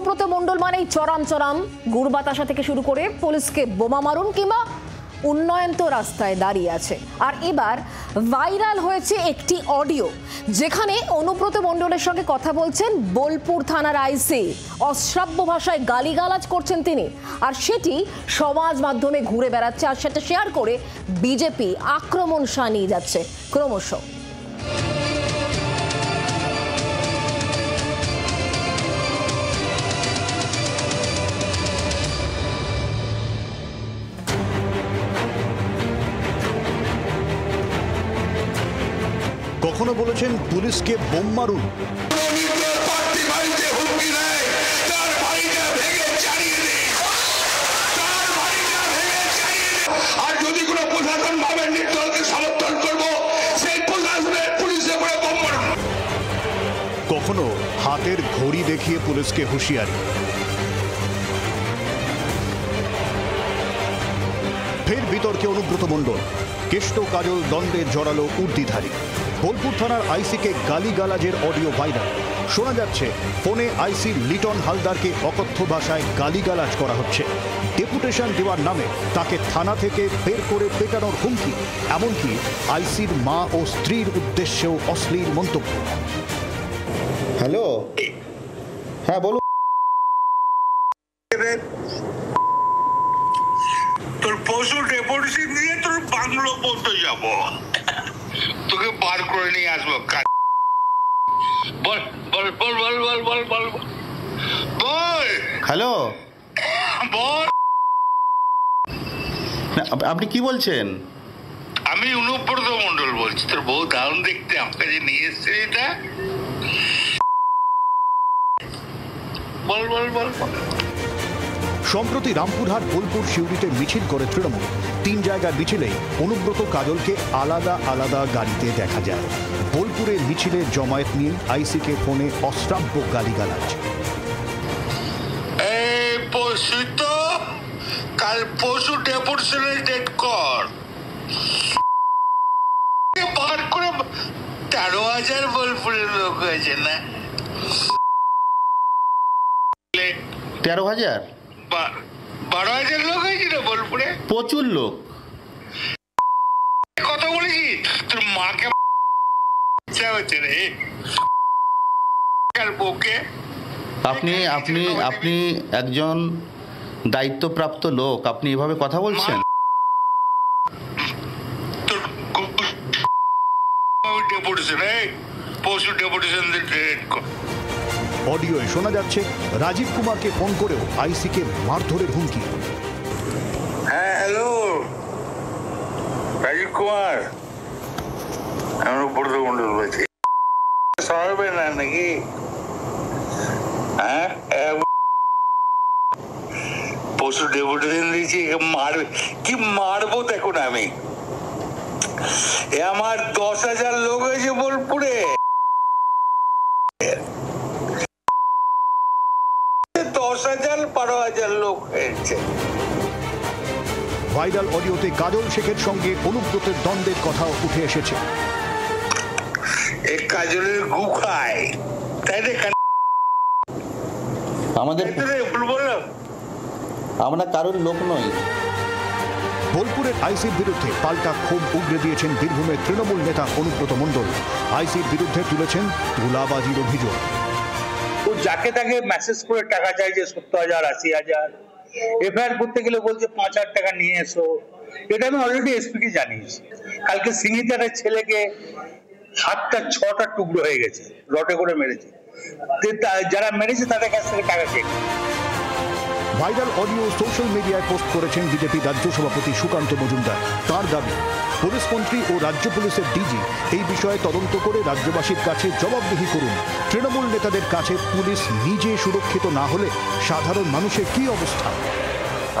অনুব্রত মণ্ডল মানেই চরাম গুড় বাতাসা থেকে শুরু করে পুলিশকে বোমা মারুন কিংবা উন্নয়ন তো রাস্তায় দাঁড়িয়ে আছে। আর এবার ভাইরাল হয়েছে একটি অডিও, যেখানে অনুব্রত মণ্ডলের সঙ্গে কথা বলছেন বোলপুর থানার আইসি। অশ্রাব্য ভাষায় গালিগালাজ করছেন তিনি, আর সেটি সমাজ মাধ্যমে ঘুরে বেড়াচ্ছে, আর সেটা শেয়ার করে বিজেপি আক্রমণ শানিয়ে যাচ্ছে ক্রমশ। কখনো বলেছেন পুলিশকে বোম মারুন, আর যদি কোনো প্রশাসন ভাবে নির্দলকে সমর্থন করব সেই প্রশাসনের পুলিশে করে বোম মারুন। কখনো হাতের ঘড়ি দেখিয়ে পুলিশকে হুঁশিয়ারি। ফের বিতর্কে অনুব্রত মণ্ডল, কেষ্ট কাজল দ্বন্দ্বে জড়ালো উর্দিধারী। বোলপুর থানার আইসিকে গালিগালাজের অডিও ভাইরাল। শোনা যাচ্ছে ফোনে আইসি লিটন হালদারকে অকথ্য ভাষায় গালিগালাজ করা হচ্ছে। ডেপুটেশন দেওয়ার নামে তাকে থানা থেকে বের করে পেটানোর হুমকি, এমনকি আইসির মা ও স্ত্রীর উদ্দেশ্যেও অশ্লীল মন্তব্য। হ্যালো, হ্যাঁ বলুন। তোর পশু ডেপুটেশন নিয়ে তোর বাংলো পড়তে যাব, তোকে বার করে নিয়ে আসবো। বল বল বল বল বল বল বল বল। হ্যালো, বল। আপনি কি বলছেন? আমি অনুব্রত মণ্ডল বলছি। তোর বউ দারুণ দেখতে, আমাকে যে নিয়ে এসছে এটা। বল বল বল বল। সম্প্রতি রামপুরহাট বোলপুর সিউড়িতে মিছিল করে তৃণমূল। 3 জায়গার মিছিলেই অনুব্রত কাজলকে আলাদা আলাদা গাড়িতে দেখা যায়। বোলপুরে মিছিলের জমায়েত নিয়ে আইসিকে ফোনে অশ্রাব্য গালিগালাজ। এই পশু তো কাল পশু ডেপুটেশনে ডেট কর, বার করে 13,000 বোলপুরের লোক হয়েছে না? 13,000? 12,000 লোক হয়েছে না বোলপুরে? প্রচুর লোক। কথা বলেছি তোর মাকে ইচ্ছা হচ্ছে রে। বউকে আপনি আপনি আপনি একজন দায়িত্বপ্রাপ্ত লোক, আপনি এভাবে কথা বলছেন? তোর ডেপুটেশন, পশু ডেপুটেশন ডেট কর। অডিওয়ে শোনা যাচ্ছে রাজীব কুমারকে ফোন করেও আইসিকে মারধরের হুমকি। হ্যাঁ হ্যালো, রাজীব কুমার, আমি অনুব্রত মণ্ডল বলছি। সরবে না নাকি? হ্যাঁ, পশু ডেপুটেশন দিয়েছি, মারবে কি? মারবো দেখুন আমি। আমার 10,000 লোক হয়েছে বোলপুরে। 10,000 12,000 লোক হয়েছে। ভাইরাল অডিওতে কাজল শেখের সঙ্গে অনুব্রতের দ্বন্দ্বের কথাও উঠে এসেছে। এই কাজলের গু খায়, তাই না? আমরা কারোর লোক নই। বোলপুরের আইসির বিরুদ্ধে পাল্টা ক্ষোভ উগরে দিয়েছেন বীরভূমের তৃণমূল নেতা অনুব্রত মণ্ডল। আইসির বিরুদ্ধে তুলেছেন তুলাবাজির অভিযোগ। ও যাকে তাকে মেসেজ করে টাকা চাইছে 70,000 80,000। এফআইআর করতে গেলে বলছে 5,000 টাকা নিয়ে এসো। এটা আমি অলরেডি এসপিকে জানিয়েছি। কালকে সিঙ্গিতে একটা ছেলেকে 6টা টুকরো হয়ে গেছে, রটে করে মেরেছে। যারা মেরেছে তাদের কাছ থেকে টাকা চেক। ভাইরাল অডিও সোশ্যাল মিডিয়ায় পোস্ট করেছেন বিজেপি রাজ্য সভাপতি সুকান্ত মজুমদার। তাঁর দাবি, পুলিশ মন্ত্রী ও রাজ্য পুলিশের ডিজি এই বিষয়ে তদন্ত করে রাজ্যবাসীর কাছে জবাবদিহি করুন। তৃণমূল নেতাদের কাছে পুলিশ নিজে সুরক্ষিত না হলে সাধারণ মানুষের কি অবস্থা?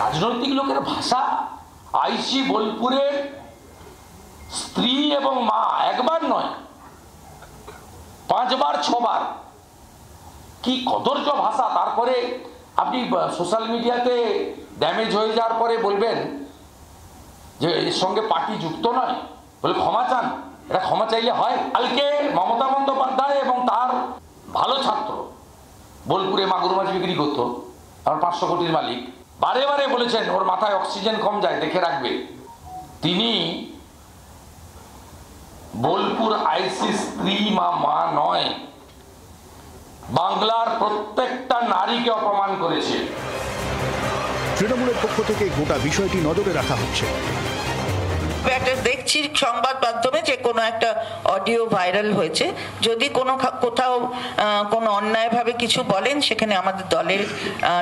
রাজনৈতিক লোকের ভাষা। আইসি বোলপুরের স্ত্রী এবং মা একবার নয়, 5 বার 6 বার। কি কদর্য ভাষা! তারপরে আপনি সোশ্যাল মিডিয়াতে ড্যামেজ হয়ে যাওয়ার পরে বলবেন যে এর সঙ্গে পার্টি যুক্ত নয়, বলে ক্ষমা চান। এটা ক্ষমা চাইলে হয়? কালকে মমতা বন্দ্যোপাধ্যায় এবং তার ভালো ছাত্র বোলপুরে মাগুর মাছ বিক্রি করতো, আমার 500 কোটির মালিক, বারে বারে বলেছেন ওর মাথায় অক্সিজেন কম যায়, দেখে রাখবে। তিনি বোলপুর আইসি স্ত্রী মা নয়, বাংলার প্রত্যেকটা নারীকে অপমান করেছে। তৃণমূলের পক্ষ থেকে গোটা বিষয়টি নজরে রাখা হচ্ছে। একটা দেখছি সংবাদ মাধ্যমে যে কোনো একটা অডিও ভাইরাল হয়েছে, যদি কোথাও কোনো অন্যায়ভাবে কিছু বলেন সেখানে আমাদের দলের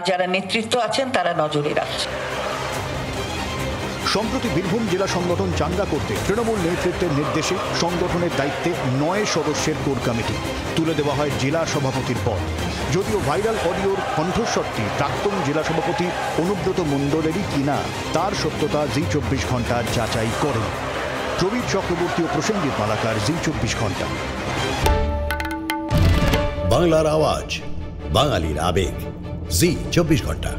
যারা নেতৃত্ব আছেন তারা নজরে রাখছে। সম্প্রতি বীরভূম জেলা সংগঠন চাঙ্গা করতে তৃণমূল নেতৃত্বের নির্দেশে সংগঠনের দায়িত্বে 9 সদস্যের কোর কমিটি তুলে দেওয়া হয় জেলা সভাপতির পদ। যদিও ভাইরাল অডিওর কণ্ঠস্বরটি প্রাক্তন জেলা সভাপতি অনুব্রত মণ্ডলেরই কিনা তার সত্যতা জি 24 ঘন্টা যাচাই করেন। প্রবীর চক্রবর্তী ও প্রসেনজিৎ মালাকার, জি 24 ঘন্টা। বাংলার আওয়াজ, বাঙালির আবেগ, জি 24 ঘন্টা।